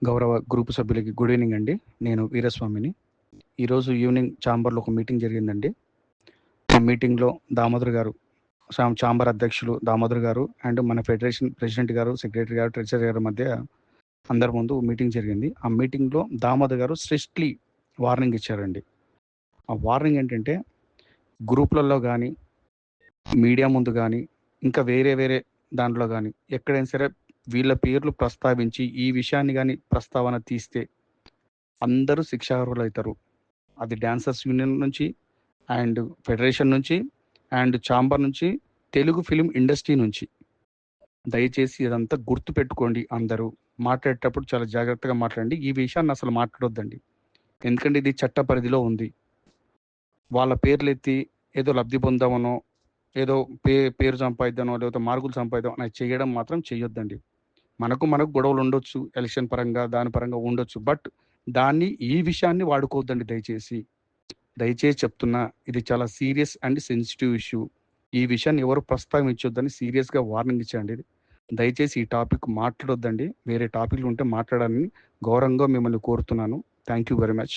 గౌరవ గ్రూప్ సభ్యులకి good evening అండి. నేను వీరస్వామిని. ఈరోజు ఈవినింగ్ ఛాంబర్లో ఒక మీటింగ్ జరిగిందండి. ఆ మీటింగ్లో దామోదర్ గారు, ఛాంబర్ అధ్యక్షులు దామోదర్ గారు అండ్ మన ఫెడరేషన్ ప్రెసిడెంట్ గారు, సెక్రటరీ గారు, ట్రెజరర్ గారి మధ్య అందరి ముందు మీటింగ్ జరిగింది. ఆ మీటింగ్లో దామోదర్ గారు స్ట్రిక్ట్లీ వార్నింగ్ ఇచ్చారండి. ఆ వార్నింగ్ ఏంటంటే, గ్రూప్లలో కానీ, మీడియా ముందు కానీ, ఇంకా వేరే దాంట్లో కానీ ఎక్కడైనా సరే వీళ్ళ పేర్లు ప్రస్తావించి ఈ విషయాన్ని కానీ ప్రస్తావన తీస్తే అందరూ శిక్షార్హులు అవుతారు. అది డాన్సర్స్ యూనియన్ నుంచి అండ్ ఫెడరేషన్ నుంచి అండ్ ఛాంబర్ నుంచి, తెలుగు ఫిలిం ఇండస్ట్రీ నుంచి. దయచేసి ఇదంతా గుర్తు పెట్టుకోండి. అందరూ మాట్లాడేటప్పుడు చాలా జాగ్రత్తగా మాట్లాడండి. ఈ విషయాన్ని అసలు మాట్లాడొద్దండి. ఎందుకంటే ఇది చట్ట పరిధిలో ఉంది. వాళ్ళ పేర్లు ఎత్తి ఏదో లబ్ధి పొందామనో, ఏదో పేరు సంపాదిద్దానో, లేకపోతే మార్కులు సంపాదిద్దాం అని చేయడం మాత్రం చేయొద్దండి. మనకు గొడవలు ఉండొచ్చు, ఎలక్షన్ పరంగా దాని పరంగా ఉండొచ్చు. బట్ దాన్ని ఈ విషయాన్ని వాడుకోవద్దండి దయచేసి చెప్తున్నా. ఇది చాలా సీరియస్ అండ్ సెన్సిటివ్ ఇష్యూ. ఈ విషయాన్ని ఎవరు ప్రస్తావించొద్దని సీరియస్గా వార్నింగ్ ఇచ్చండి. దయచేసి ఈ టాపిక్ మాట్లాడొద్దండి. వేరే టాపిక్లు ఉంటే మాట్లాడాలని గౌరవంగా మిమ్మల్ని కోరుతున్నాను. Thank you very much.